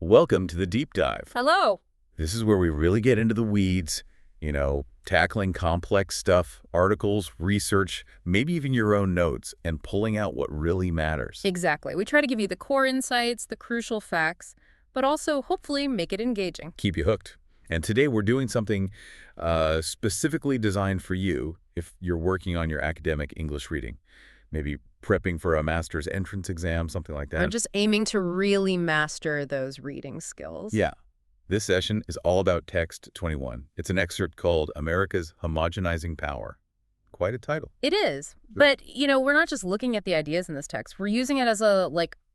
Welcome to the deep dive. Hello. This is where we really get into the weeds, tackling complex stuff, articles, research, maybe even your own notes, and pulling out what really matters. Exactly. We try to give you the core insights, the crucial facts, but also hopefully make it engaging. Keep you hooked. And today we're doing something specifically designed for you if you're working on your academic English reading. Maybe prepping for a master's entrance exam, something like that. Or just aiming to really master those reading skills. Yeah. This session is all about Text21. It's an excerpt called America's Homogenizing Power. Quite a title. It is. But, we're not just looking at the ideas in this text. We're using it as a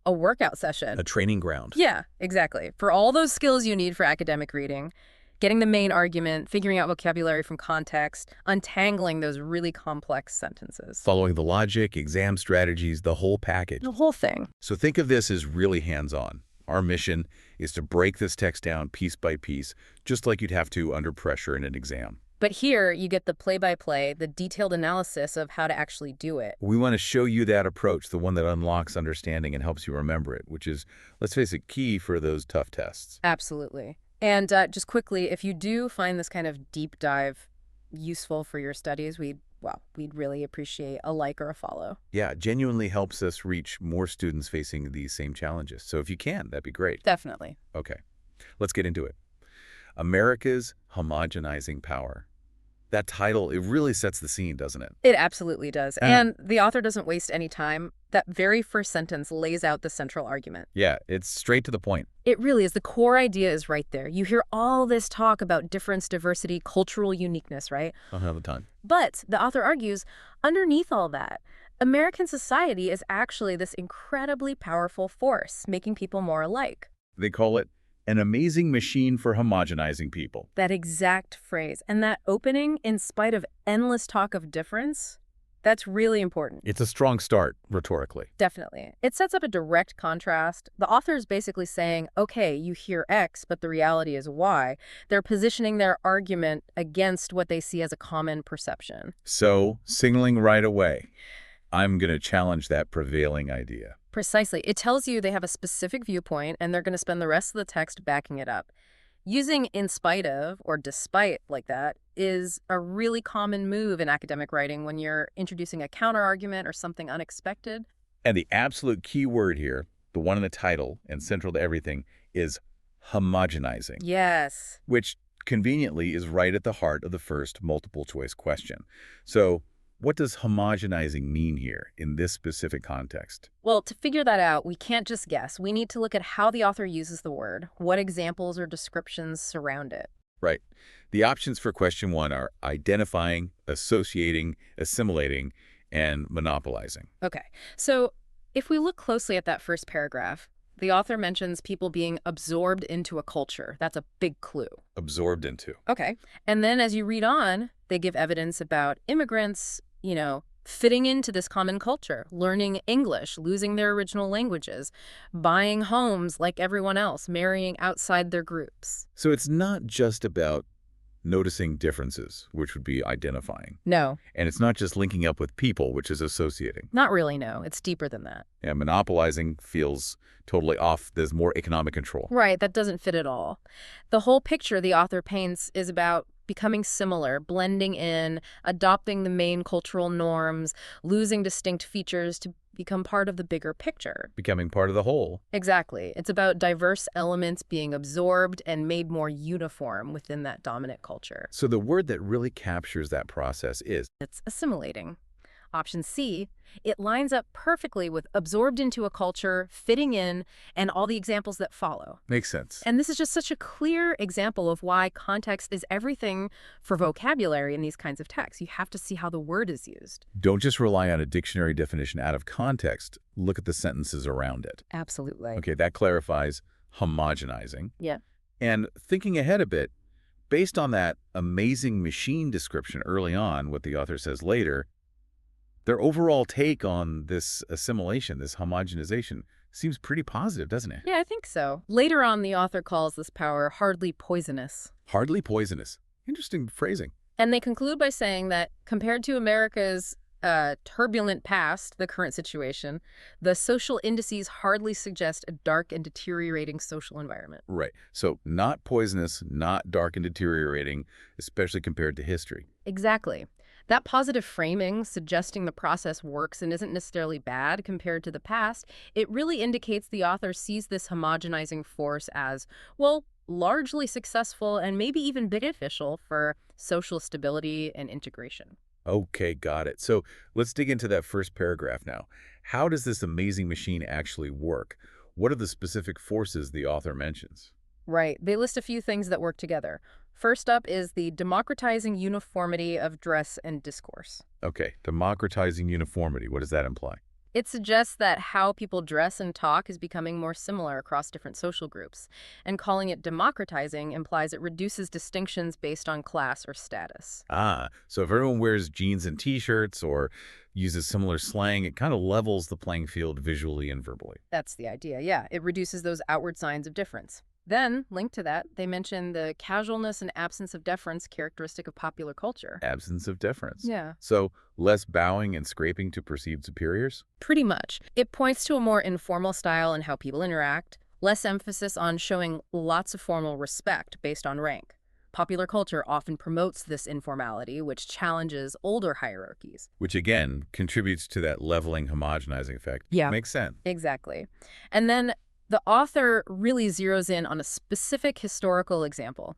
workout session. A training ground. Yeah, exactly. For all those skills you need for academic reading, getting the main argument, figuring out vocabulary from context, untangling those really complex sentences. Following the logic, exam strategies, the whole package. The whole thing. So think of this as really hands-on. Our mission is to break this text down piece by piece, just like you'd have to under pressure in an exam. But here, you get the play-by-play, the detailed analysis of how to actually do it. We want to show you that approach, the one that unlocks understanding and helps you remember it, which is, let's face it, key for those tough tests. Absolutely. And just quickly, if you do find this kind of deep dive useful for your studies, we'd really appreciate a like or a follow. Yeah, it genuinely helps us reach more students facing these same challenges. So if you can, that'd be great. Definitely. Okay, let's get into it. America's Homogenizing Power. That title, it really sets the scene, doesn't it? It absolutely does. And the author doesn't waste any time. That very first sentence lays out the central argument. Yeah, it's straight to the point. It really is. The core idea is right there. You hear all this talk about difference, diversity, cultural uniqueness, right? Don't have the time. But the author argues, underneath all that, American society is actually this incredibly powerful force, making people more alike. They call it an amazing machine for homogenizing people. That exact phrase. And that opening, in spite of endless talk of difference, that's really important. It's a strong start, rhetorically. Definitely. It sets up a direct contrast. The author is basically saying, okay, you hear X, but the reality is Y. They're positioning their argument against what they see as a common perception. So, signaling right away, I'm going to challenge that prevailing idea. Precisely. It tells you they have a specific viewpoint, and they're going to spend the rest of the text backing it up. Using in spite of or despite like that is a really common move in academic writing when you're introducing a counterargument or something unexpected. And the absolute key word here, the one in the title and central to everything, is homogenizing. Yes. Which conveniently is right at the heart of the first multiple choice question. So, what does homogenizing mean here in this specific context? Well, to figure that out, we can't just guess. We need to look at how the author uses the word, what examples or descriptions surround it. Right. The options for question 1 are identifying, associating, assimilating, and monopolizing. Okay. So if we look closely at that first paragraph, the author mentions people being absorbed into a culture. That's a big clue. Absorbed into. Okay. And then as you read on, they give evidence about immigrants, fitting into this common culture, learning English, losing their original languages, buying homes like everyone else, marrying outside their groups. So it's not just about noticing differences, which would be identifying. No. And it's not just linking up with people, which is associating. Not really, no. It's deeper than that. Yeah, monopolizing feels totally off. There's more economic control. Right, that doesn't fit at all. The whole picture the author paints is about becoming similar, blending in, adopting the main cultural norms, losing distinct features to become part of the bigger picture. Becoming part of the whole. Exactly. It's about diverse elements being absorbed and made more uniform within that dominant culture. So the word that really captures that process is? It's assimilating. Option C, it lines up perfectly with absorbed into a culture, fitting in, and all the examples that follow. Makes sense. And this is just such a clear example of why context is everything for vocabulary in these kinds of texts. You have to see how the word is used. Don't just rely on a dictionary definition out of context. Look at the sentences around it. Absolutely. Okay, that clarifies homogenizing. Yeah. And thinking ahead a bit, based on that amazing machine description early on, what the author says later, their overall take on this assimilation, this homogenization, seems pretty positive, doesn't it? Yeah, I think so. Later on, the author calls this power hardly poisonous. Hardly poisonous. Interesting phrasing. And they conclude by saying that compared to America's turbulent past, the current situation, the social indices hardly suggest a dark and deteriorating social environment. Right. So not poisonous, not dark and deteriorating, especially compared to history. Exactly. That positive framing, suggesting the process works and isn't necessarily bad compared to the past, it really indicates the author sees this homogenizing force as, well, largely successful and maybe even beneficial for social stability and integration. Okay, got it. So let's dig into that first paragraph now. How does this amazing machine actually work? What are the specific forces the author mentions? Right. They list a few things that work together. First up is the democratizing uniformity of dress and discourse. Okay, democratizing uniformity. What does that imply? It suggests that how people dress and talk is becoming more similar across different social groups, and calling it democratizing implies it reduces distinctions based on class or status. Ah, so if everyone wears jeans and t-shirts or uses similar slang, it kind of levels the playing field visually and verbally. That's the idea, yeah. It reduces those outward signs of difference. Then, linked to that, they mention the casualness and absence of deference characteristic of popular culture. Absence of deference. Yeah. So less bowing and scraping to perceived superiors? Pretty much. It points to a more informal style in how people interact, less emphasis on showing lots of formal respect based on rank. Popular culture often promotes this informality, which challenges older hierarchies. Which again contributes to that leveling, homogenizing effect. Yeah. Makes sense. Exactly. And then the author really zeroes in on a specific historical example.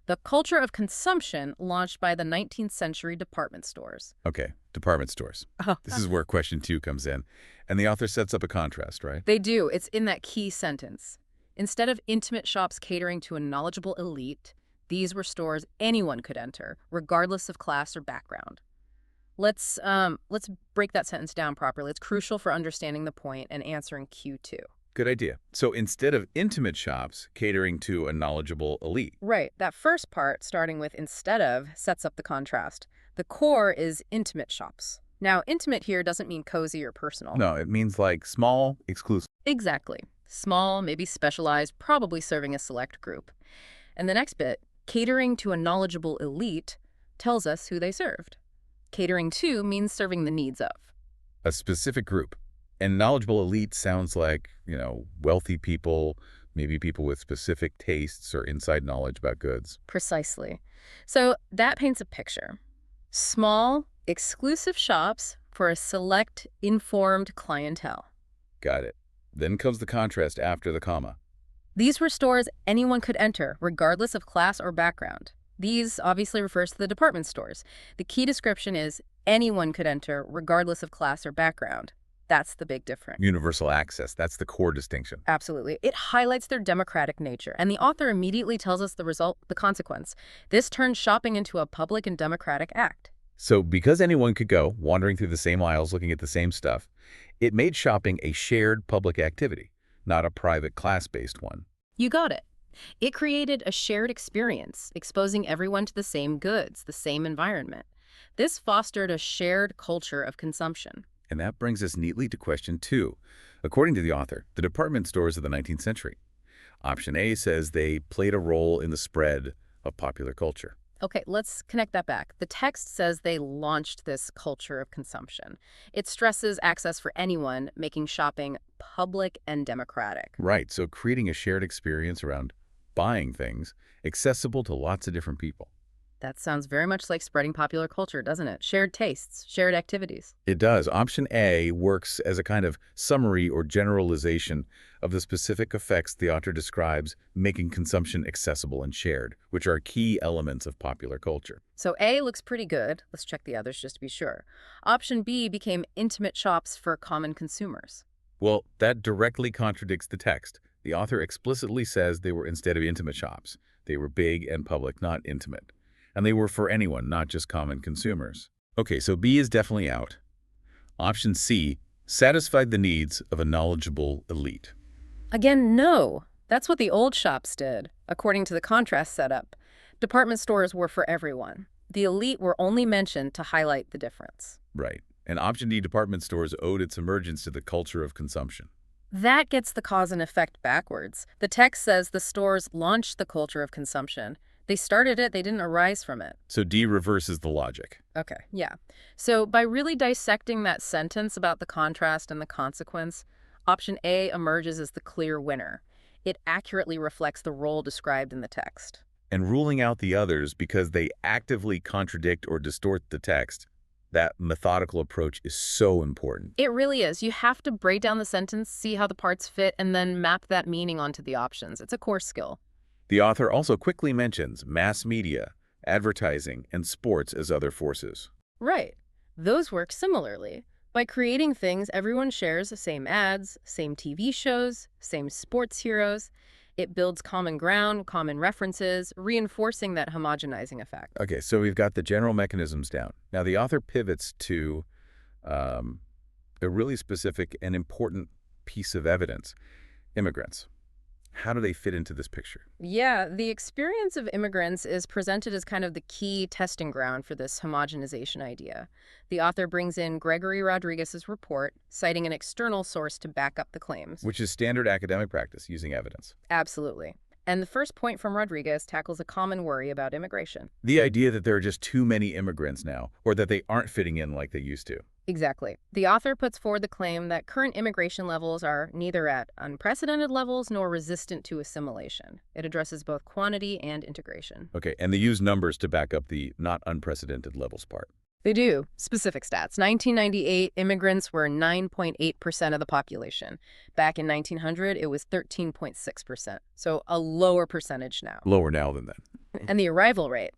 The culture of consumption launched by the 19th century department stores. Okay, department stores. This is where question 2 comes in. And the author sets up a contrast, right? They do. It's in that key sentence. Instead of intimate shops catering to a knowledgeable elite, these were stores anyone could enter, regardless of class or background. Let's break that sentence down properly. It's crucial for understanding the point and answering Q2. Good idea. So instead of intimate shops catering to a knowledgeable elite. Right. That first part, starting with instead of, sets up the contrast. The core is intimate shops. Now, intimate here doesn't mean cozy or personal. No, it means like small, exclusive. Exactly. Small, maybe specialized, probably serving a select group. And the next bit, catering to a knowledgeable elite, tells us who they served. Catering to means serving the needs of. A specific group. And knowledgeable elite sounds like, wealthy people, maybe people with specific tastes or inside knowledge about goods. Precisely. So that paints a picture. Small, exclusive shops for a select, informed clientele. Got it. Then comes the contrast after the comma. These were stores anyone could enter, regardless of class or background. These obviously refers to the department stores. The key description is anyone could enter, regardless of class or background. That's the big difference. Universal access. That's the core distinction. Absolutely. It highlights their democratic nature, and the author immediately tells us the result, the consequence. This turns shopping into a public and democratic act. So because anyone could go, wandering through the same aisles looking at the same stuff, it made shopping a shared public activity, not a private class-based one. You got it. It created a shared experience, exposing everyone to the same goods, the same environment. This fostered a shared culture of consumption. And that brings us neatly to question 2. According to the author, the department stores of the 19th century. Option A says they played a role in the spread of popular culture. Okay, let's connect that back. The text says they launched this culture of consumption. It stresses access for anyone, making shopping public and democratic. Right, so creating a shared experience around buying things accessible to lots of different people. That sounds very much like spreading popular culture, doesn't it? Shared tastes, shared activities. It does. Option A works as a kind of summary or generalization of the specific effects the author describes making consumption accessible and shared, which are key elements of popular culture. So A looks pretty good. Let's check the others just to be sure. Option B became intimate shops for common consumers. Well, that directly contradicts the text. The author explicitly says they were instead of intimate shops. They were big and public, not intimate. And they were for anyone, not just common consumers. Okay, so B is definitely out. Option C satisfied the needs of a knowledgeable elite. Again, no. That's what the old shops did, according to the contrast setup. Department stores were for everyone. The elite were only mentioned to highlight the difference. Right. And option D, department stores owed its emergence to the culture of consumption. That gets the cause and effect backwards. The text says the stores launched the culture of consumption. They started it, they didn't arise from it. So D reverses the logic. Okay, yeah. So by really dissecting that sentence about the contrast and the consequence, option A emerges as the clear winner. It accurately reflects the role described in the text. And ruling out the others because they actively contradict or distort the text, that methodical approach is so important. It really is. You have to break down the sentence, see how the parts fit, and then map that meaning onto the options. It's a core skill. The author also quickly mentions mass media, advertising, and sports as other forces. Right. Those work similarly. By creating things everyone shares, the same ads, same TV shows, same sports heroes, it builds common ground, common references, reinforcing that homogenizing effect. Okay, so we've got the general mechanisms down. Now the author pivots to a really specific and important piece of evidence. Immigrants. How do they fit into this picture? Yeah, the experience of immigrants is presented as kind of the key testing ground for this homogenization idea. The author brings in Gregory Rodriguez's report, citing an external source to back up the claims. Which is standard academic practice, using evidence. Absolutely. And the first point from Rodriguez tackles a common worry about immigration. The idea that there are just too many immigrants now, or that they aren't fitting in like they used to. Exactly. The author puts forward the claim that current immigration levels are neither at unprecedented levels nor resistant to assimilation. It addresses both quantity and integration. Okay, and they use numbers to back up the not unprecedented levels part. They do. Specific stats. 1998, immigrants were 9.8% of the population. Back in 1900, it was 13.6%. So a lower percentage now. Lower now than then. And the arrival rate.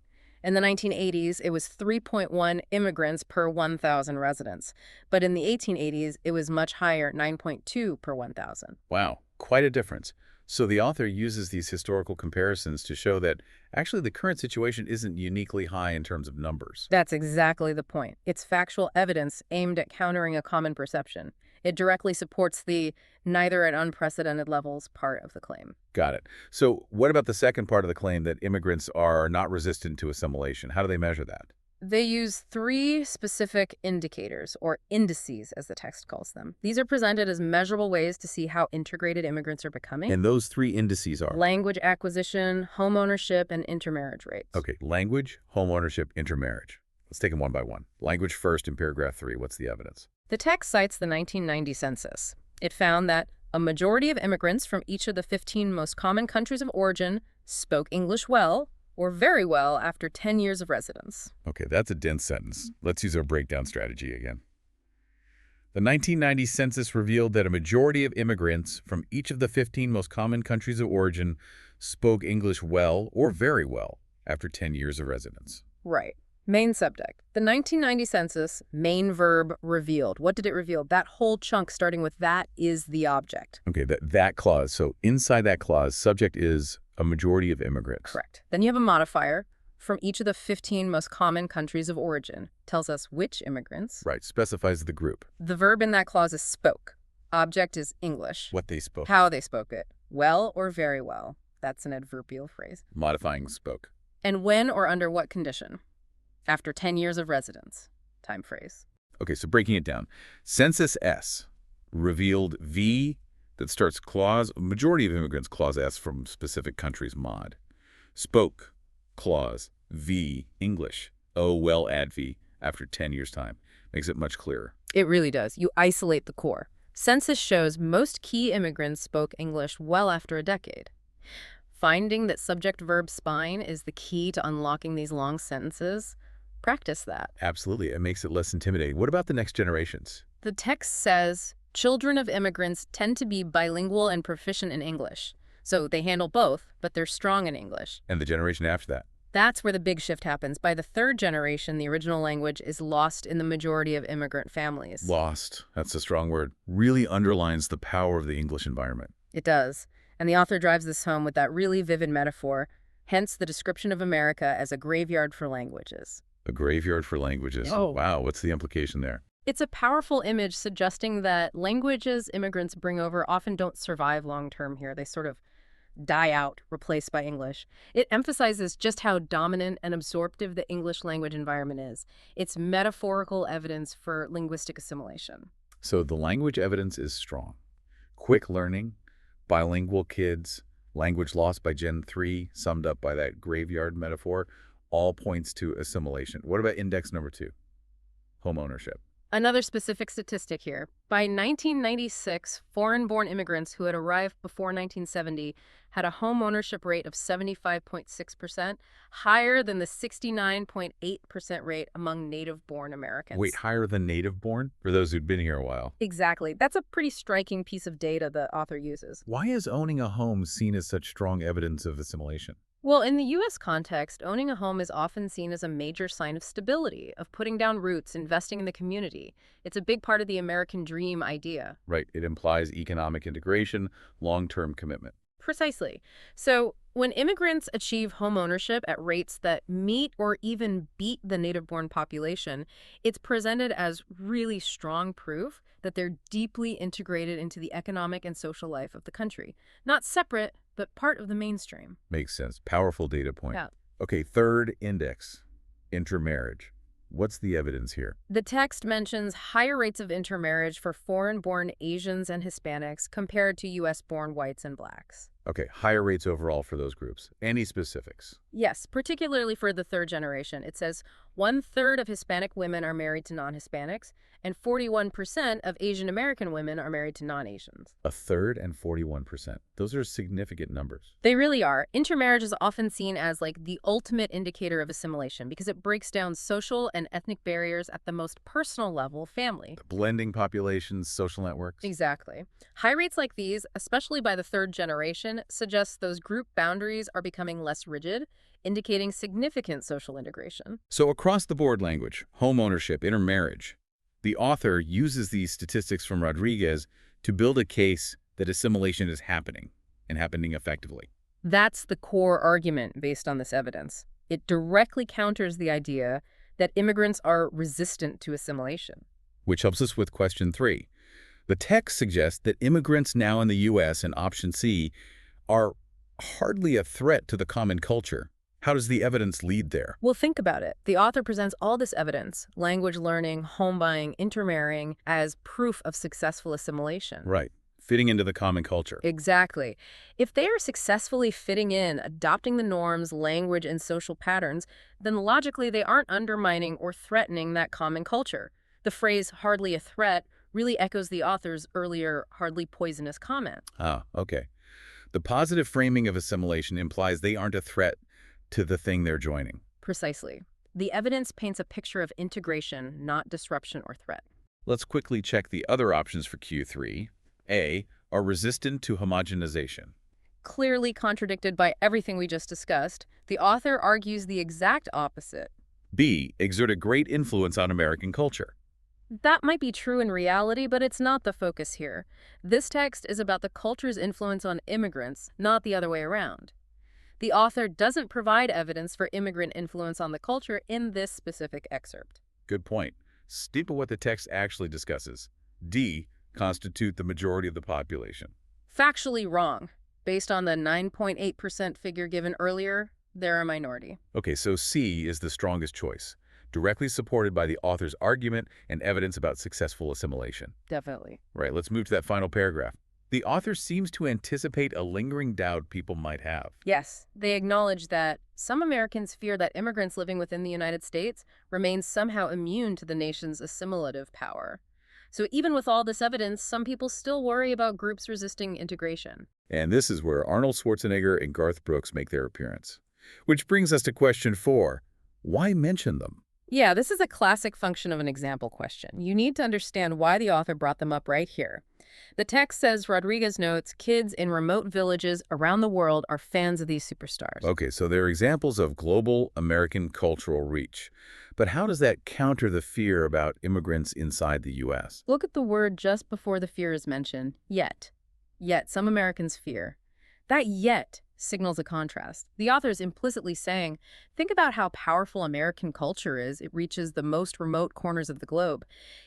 In the 1980s, it was 3.1 immigrants per 1,000 residents. But in the 1880s, it was much higher, 9.2 per 1,000. Wow, quite a difference. So the author uses these historical comparisons to show that actually the current situation isn't uniquely high in terms of numbers. That's exactly the point. It's factual evidence aimed at countering a common perception. It directly supports the neither at unprecedented levels part of the claim. Got it. So what about the second part of the claim that immigrants are not resistant to assimilation? How do they measure that? They use 3 specific indicators, or indices as the text calls them. These are presented as measurable ways to see how integrated immigrants are becoming. And those 3 indices are? Language acquisition, home ownership, and intermarriage rates. Okay, language, home ownership, intermarriage. Let's take them one by one. Language first in paragraph 3. What's the evidence? The text cites the 1990 census. It found that a majority of immigrants from each of the 15 most common countries of origin spoke English well or very well after 10 years of residence. Okay, that's a dense sentence. Let's use our breakdown strategy again. The 1990 census revealed that a majority of immigrants from each of the 15 most common countries of origin spoke English well or very well after 10 years of residence. Right. Main subject. The 1990 census, main verb, revealed. What did it reveal? That whole chunk starting with that is the object. Okay, that clause. So inside that clause, subject is a majority of immigrants. Correct. Then you have a modifier from each of the 15 most common countries of origin. Tells us which immigrants. Right, specifies the group. The verb in that clause is spoke. Object is English. What they spoke. How they spoke it. Well or very well. That's an adverbial phrase. Modifying spoke. And when or under what condition? After 10 years of residence. Time phrase. Okay, so breaking it down. Census S revealed V that starts clause, majority of immigrants, clause S from specific countries, mod. Spoke, clause, V, English. O, well, add V after 10 years' time. Makes it much clearer. It really does. You isolate the core. Census shows most key immigrants spoke English well after a decade. Finding that subject-verb spine is the key to unlocking these long sentences, practice that. Absolutely. It makes it less intimidating. What about the next generations? The text says, children of immigrants tend to be bilingual and proficient in English. So they handle both, but they're strong in English. And the generation after that? That's where the big shift happens. By the 3rd generation, the original language is lost in the majority of immigrant families. Lost. That's a strong word. Really underlines the power of the English environment. It does. And the author drives this home with that really vivid metaphor, hence the description of America as a graveyard for languages. A graveyard for languages. Oh. Wow, what's the implication there? It's a powerful image suggesting that languages immigrants bring over often don't survive long-term here. They sort of die out, replaced by English. It emphasizes just how dominant and absorptive the English language environment is. It's metaphorical evidence for linguistic assimilation. So the language evidence is strong. Quick learning, bilingual kids, Language lost by Gen 3, summed up by that graveyard metaphor, all points to assimilation. What about index number 2? Home ownership. Another specific statistic here. By 1996, foreign-born immigrants who had arrived before 1970 had a home ownership rate of 75.6%, higher than the 69.8% rate among native-born Americans. Wait, higher than native-born? For those who'd been here a while. Exactly. That's a pretty striking piece of data the author uses. Why is owning a home seen as such strong evidence of assimilation? Well, in the U.S. context, owning a home is often seen as a major sign of stability, of putting down roots, investing in the community. It's a big part of the American dream idea. Right, it implies economic integration, long-term commitment. Precisely. So when immigrants achieve home ownership at rates that meet or even beat the native-born population, it's presented as really strong proof that they're deeply integrated into the economic and social life of the country. Not separate, but part of the mainstream. Makes sense. Powerful data point. Yeah. Okay, third index, intermarriage. What's the evidence here? The text mentions higher rates of intermarriage for foreign-born Asians and Hispanics compared to U.S.-born whites and blacks. Okay, higher rates overall for those groups. Any specifics? Yes, particularly for the third generation. It says 1/3 of Hispanic women are married to non-Hispanics, and 41% of Asian American women are married to non-Asians. 1/3 and 41%. Those are significant numbers. They really are. Intermarriage is often seen as like the ultimate indicator of assimilation because it breaks down social and ethnic barriers at the most personal level, family. Blending populations, social networks. Exactly. High rates like these, especially by the third generation, suggest those group boundaries are becoming less rigid, indicating significant social integration. So across the board language, home ownership, intermarriage. The author uses these statistics from Rodriguez to build a case that assimilation is happening, and happening effectively. That's the core argument based on this evidence. It directly counters the idea that immigrants are resistant to assimilation. Which helps us with question 3. The text suggests that immigrants now in the U.S. in option C are hardly a threat to the common culture. How does the evidence lead there? Well, think about it. The author presents all this evidence, language learning, home buying, intermarrying, as proof of successful assimilation. Right. Fitting into the common culture. Exactly. If they are successfully fitting in, adopting the norms, language, and social patterns, then logically they aren't undermining or threatening that common culture. The phrase hardly a threat really echoes the author's earlier hardly poisonous comment. Ah, okay. The positive framing of assimilation implies they aren't a threat to the thing they're joining. Precisely. The evidence paints a picture of integration, not disruption or threat. Let's quickly check the other options for Q3. A, are resistant to homogenization. Clearly contradicted by everything we just discussed, the author argues the exact opposite. B, exert a great influence on American culture. That might be true in reality, but it's not the focus here. This text is about the culture's influence on immigrants, not the other way around. The author doesn't provide evidence for immigrant influence on the culture in this specific excerpt. Good point. Stick with what the text actually discusses. D, constitute the majority of the population. Factually wrong. Based on the 9.8% figure given earlier, they're a minority. Okay, so C is the strongest choice, directly supported by the author's argument and evidence about successful assimilation. Definitely. Right, let's move to that final paragraph. The author seems to anticipate a lingering doubt people might have. Yes, they acknowledge that some Americans fear that immigrants living within the United States remain somehow immune to the nation's assimilative power. So even with all this evidence, some people still worry about groups resisting integration. And this is where Arnold Schwarzenegger and Garth Brooks make their appearance. Which brings us to question 4. Why mention them? Yeah, this is a classic function of an example question. You need to understand why the author brought them up right here. The text says, Rodriguez notes, kids in remote villages around the world are fans of these superstars. Okay, so they're examples of global American cultural reach. But how does that counter the fear about immigrants inside the U.S.? Look at the word just before the fear is mentioned, yet. Yet some Americans fear. That yet signals a contrast. The author is implicitly saying, think about how powerful American culture is. It reaches the most remote corners of the globe.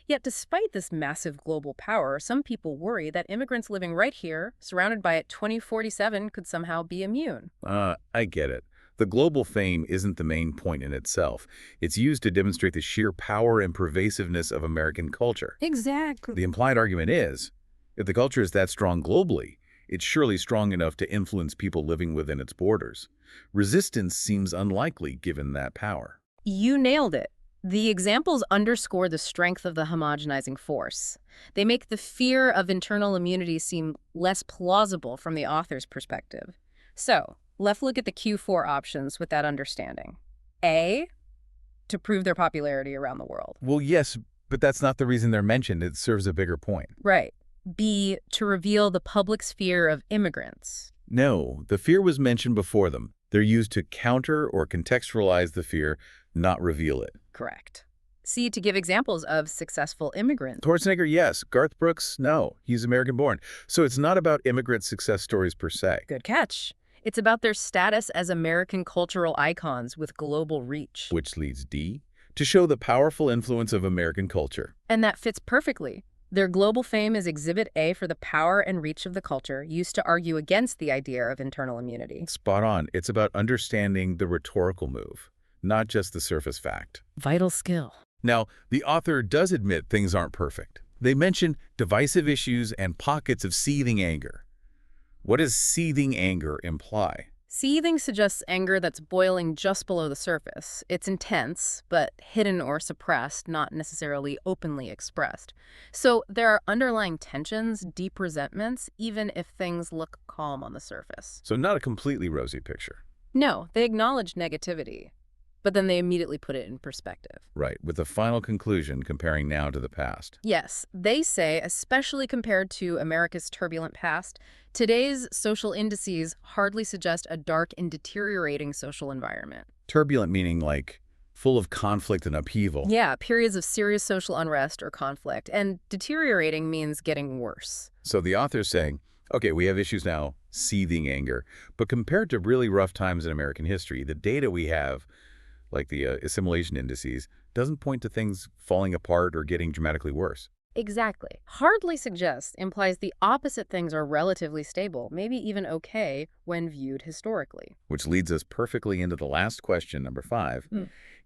Yet despite this massive global power, some people worry that immigrants living right here, surrounded by it 2047, could somehow be immune. I get it. The global fame isn't the main point in itself. It's used to demonstrate the sheer power and pervasiveness of American culture. Exactly. The implied argument is, if the culture is that strong globally, it's surely strong enough to influence people living within its borders. Resistance seems unlikely given that power. You nailed it. The examples underscore the strength of the homogenizing force. They make the fear of internal immunity seem less plausible from the author's perspective. So, let's look at the Q4 options with that understanding. A, to prove their popularity around the world. Well, yes, but that's not the reason they're mentioned. It serves a bigger point. Right. B, to reveal the public's fear of immigrants. No, the fear was mentioned before them. They're used to counter or contextualize the fear, not reveal it. Correct. C, to give examples of successful immigrants. Schwarzenegger, yes. Garth Brooks, no. He's American-born. So it's not about immigrant success stories per se. Good catch. It's about their status as American cultural icons with global reach. Which leads D, to show the powerful influence of American culture. And that fits perfectly. Their global fame is Exhibit A for the power and reach of the culture, used to argue against the idea of internal immunity. Spot on. It's about understanding the rhetorical move, not just the surface fact. Vital skill. Now, the author does admit things aren't perfect. They mention divisive issues and pockets of seething anger. What does seething anger imply? Seething suggests anger that's boiling just below the surface. It's intense, but hidden or suppressed, not necessarily openly expressed. So there are underlying tensions, deep resentments, even if things look calm on the surface. So not a completely rosy picture. No, they acknowledge negativity, but then they immediately put it in perspective. Right, with the final conclusion comparing now to the past. Yes, they say, especially compared to America's turbulent past, today's social indices hardly suggest a dark and deteriorating social environment. Turbulent meaning like full of conflict and upheaval. Yeah, periods of serious social unrest or conflict, and deteriorating means getting worse. So the author's saying, okay, we have issues now, seething anger, but compared to really rough times in American history, the data we have, like the assimilation indices, doesn't point to things falling apart or getting dramatically worse. Exactly. Hardly suggests implies the opposite things are relatively stable, maybe even okay when viewed historically. Which leads us perfectly into the last question, number 5.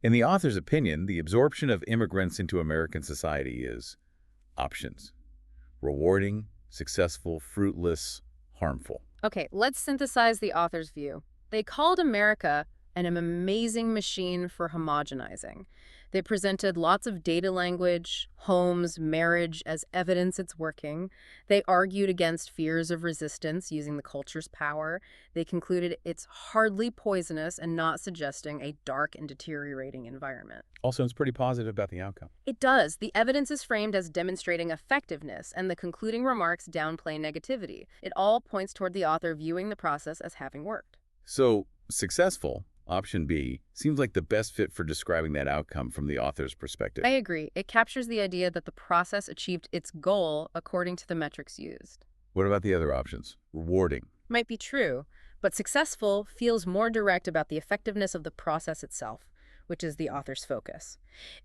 In the author's opinion, the absorption of immigrants into American society is options: rewarding, successful, fruitless, harmful. Okay, let's synthesize the author's view. They called America an amazing machine for homogenizing. They presented lots of data language, homes, marriage as evidence it's working. They argued against fears of resistance using the culture's power. They concluded it's hardly poisonous and not suggesting a dark and deteriorating environment. Also, it's pretty positive about the outcome. It does. The evidence is framed as demonstrating effectiveness, and the concluding remarks downplay negativity. It all points toward the author viewing the process as having worked. So, successful, option B, seems like the best fit for describing that outcome from the author's perspective. I agree. It captures the idea that the process achieved its goal according to the metrics used. What about the other options? Rewarding. Might be true, but successful feels more direct about the effectiveness of the process itself, which is the author's focus.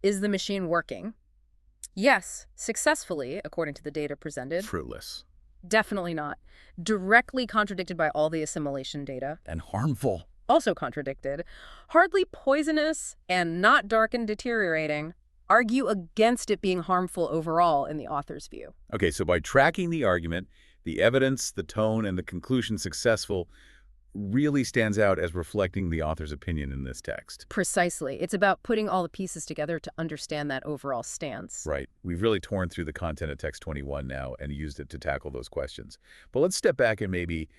Is the machine working? Yes, successfully, according to the data presented. Fruitless. Definitely not. Directly contradicted by all the assimilation data. And harmful. Also contradicted. Hardly poisonous and not dark and deteriorating. Argue against it being harmful overall in the author's view. Okay, so by tracking the argument, the evidence, the tone, and the conclusion successful really stands out as reflecting the author's opinion in this text. Precisely. It's about putting all the pieces together to understand that overall stance. Right. We've really torn through the content of Text21 now and used it to tackle those questions. But let's step back and maybe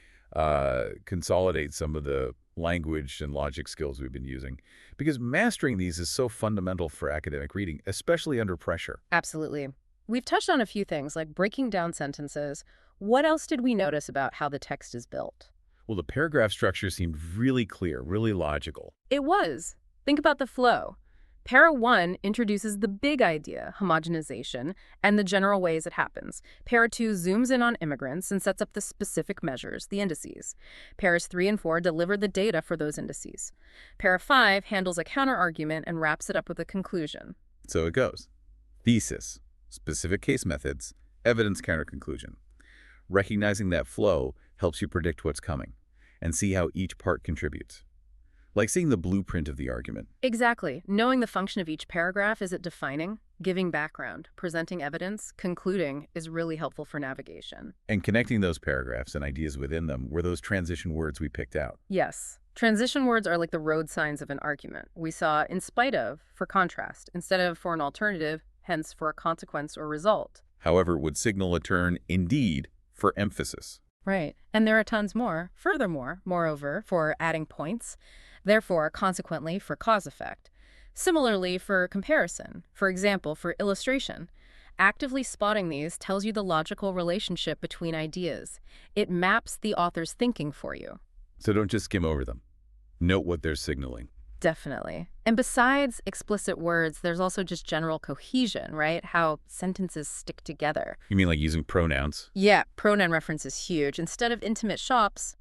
consolidate some of the language and logic skills we've been using, because mastering these is so fundamental for academic reading, especially under pressure. Absolutely. We've touched on a few things like breaking down sentences. What else did we notice about how the text is built? Well, the paragraph structure seemed really clear, really logical. It was. Think about the flow. Para 1 introduces the big idea, homogenization, and the general ways it happens. Para 2 zooms in on immigrants and sets up the specific measures, the indices. Paras 3 and 4 deliver the data for those indices. Para 5 handles a counter-argument and wraps it up with a conclusion. So it goes. Thesis, specific case methods, evidence counter-conclusion. Recognizing that flow helps you predict what's coming and see how each part contributes. Like seeing the blueprint of the argument. Exactly. Knowing the function of each paragraph, is it defining, giving background, presenting evidence, concluding, is really helpful for navigation. And connecting those paragraphs and ideas within them were those transition words we picked out. Yes. Transition words are like the road signs of an argument. We saw in spite of for contrast, instead of for an alternative, hence for a consequence or result. However, it would signal a turn, indeed, for emphasis. Right. And there are tons more. Furthermore, moreover, for adding points. Therefore, consequently, for cause-effect. Similarly, for comparison. For example, for illustration. Actively spotting these tells you the logical relationship between ideas. It maps the author's thinking for you. So don't just skim over them. Note what they're signaling. Definitely. And besides explicit words, there's also just general cohesion, right? How sentences stick together. You mean like using pronouns? Yeah, pronoun reference is huge. Instead of intimate shops,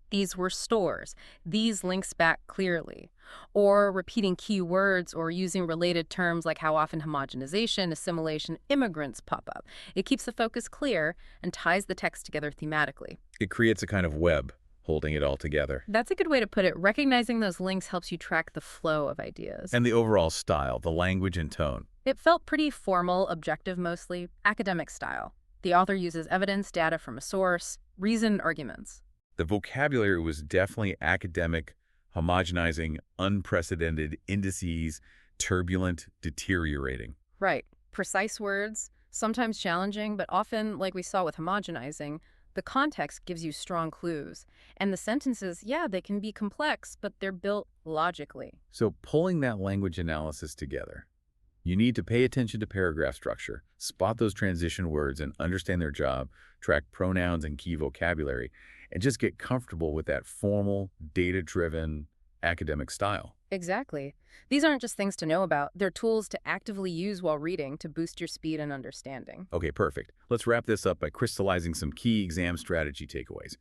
these were stores. These links back clearly. Or repeating key words or using related terms like how often homogenization, assimilation, immigrants pop up. It keeps the focus clear and ties the text together thematically. It creates a kind of web, holding it all together. That's a good way to put it. Recognizing those links helps you track the flow of ideas. And the overall style, the language and tone. It felt pretty formal, objective mostly, academic style. The author uses evidence, data from a source, reasoned arguments. The vocabulary was definitely academic, homogenizing, unprecedented, indices, turbulent, deteriorating. Right. Precise words, sometimes challenging, but often, like we saw with homogenizing, the context gives you strong clues. And the sentences, yeah, they can be complex, but they're built logically. So pulling that language analysis together, you need to pay attention to paragraph structure, spot those transition words and understand their job, track pronouns and key vocabulary, and just get comfortable with that formal, data-driven academic style. Exactly. These aren't just things to know about. They're tools to actively use while reading to boost your speed and understanding. Okay, perfect. Let's wrap this up by crystallizing some key exam strategy takeaways.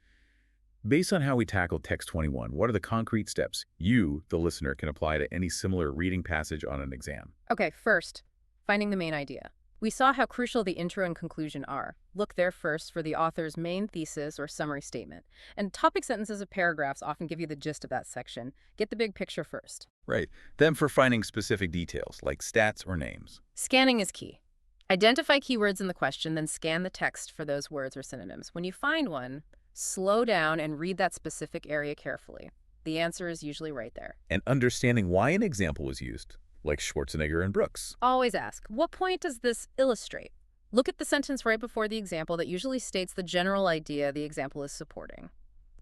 Based on how we tackled Text 21, what are the concrete steps you, the listener, can apply to any similar reading passage on an exam? Okay, first, finding the main idea. We saw how crucial the intro and conclusion are. Look there first for the author's main thesis or summary statement. And topic sentences of paragraphs often give you the gist of that section. Get the big picture first. Right. Then for finding specific details, like stats or names. Scanning is key. Identify keywords in the question, then scan the text for those words or synonyms. When you find one, slow down and read that specific area carefully. The answer is usually right there. And understanding why an example was used, like Schwarzenegger and Brooks. Always ask, what point does this illustrate? Look at the sentence right before the example that usually states the general idea the example is supporting.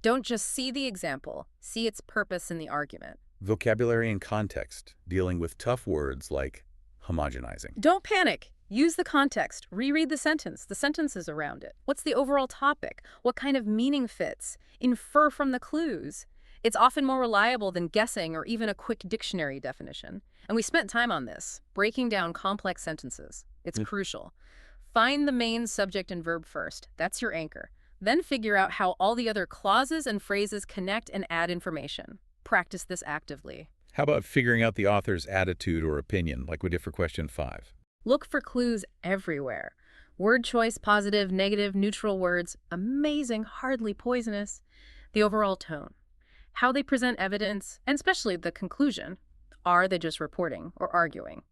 Don't just see the example, see its purpose in the argument. Vocabulary and context, dealing with tough words like homogenizing. Don't panic. Use the context. Reread the sentences around it. What's the overall topic? What kind of meaning fits? Infer from the clues. It's often more reliable than guessing or even a quick dictionary definition. And we spent time on this, breaking down complex sentences. It's crucial. Find the main subject and verb first. That's your anchor. Then figure out how all the other clauses and phrases connect and add information. Practice this actively. How about figuring out the author's attitude or opinion, like we did for question 5? Look for clues everywhere. Word choice, positive, negative, neutral words, amazing, hardly poisonous. The overall tone. How they present evidence, and especially the conclusion. Are they just reporting or arguing?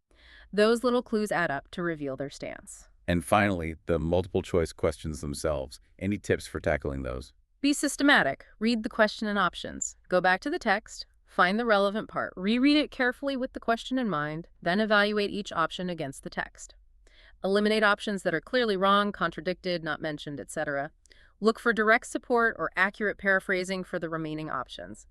Those little clues add up to reveal their stance. And finally, the multiple choice questions themselves. Any tips for tackling those? Be systematic. Read the question and options. Go back to the text. Find the relevant part. Reread it carefully with the question in mind. Then evaluate each option against the text. Eliminate options that are clearly wrong, contradicted, not mentioned, etc. Look for direct support or accurate paraphrasing for the remaining options.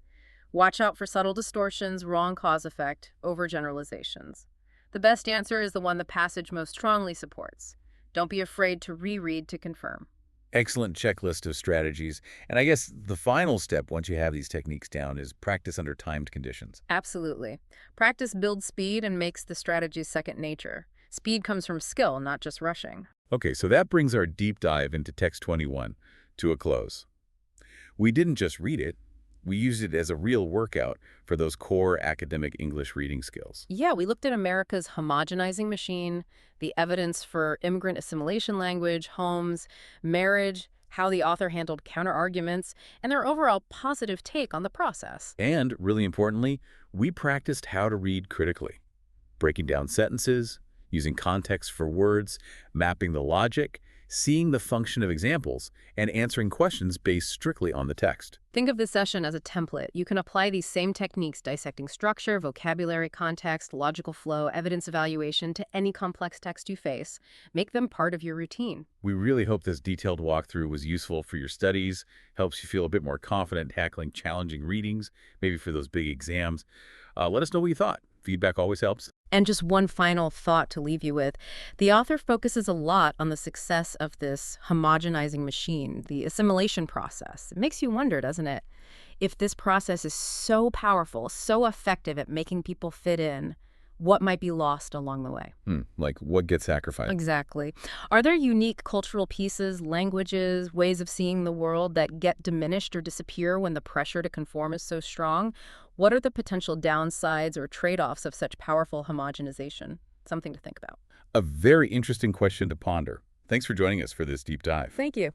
Watch out for subtle distortions, wrong cause effect, overgeneralizations. The best answer is the one the passage most strongly supports. Don't be afraid to reread to confirm. Excellent checklist of strategies. And I guess the final step once you have these techniques down is practice under timed conditions. Absolutely. Practice builds speed and makes the strategy second nature. Speed comes from skill, not just rushing. Okay, so that brings our deep dive into Text 21 to a close. We didn't just read it. We used it as a real workout for those core academic English reading skills. Yeah, we looked at America's homogenizing machine, the evidence for immigrant assimilation language, homes, marriage, how the author handled counterarguments, and their overall positive take on the process. And, really importantly, we practiced how to read critically, breaking down sentences, using context for words, mapping the logic, seeing the function of examples, and answering questions based strictly on the text. Think of this session as a template. You can apply these same techniques, dissecting structure, vocabulary, context, logical flow, evidence evaluation, to any complex text you face. Make them part of your routine. We really hope this detailed walkthrough was useful for your studies, helps you feel a bit more confident tackling challenging readings, maybe for those big exams. Let us know what you thought. Feedback always helps. And just one final thought to leave you with. The author focuses a lot on the success of this homogenizing machine, the assimilation process. It makes you wonder, doesn't it? If this process is so powerful, so effective at making people fit in, what might be lost along the way? Like what gets sacrificed? Exactly. Are there unique cultural pieces, languages, ways of seeing the world that get diminished or disappear when the pressure to conform is so strong? What are the potential downsides or trade-offs of such powerful homogenization? Something to think about. A very interesting question to ponder. Thanks for joining us for this deep dive. Thank you.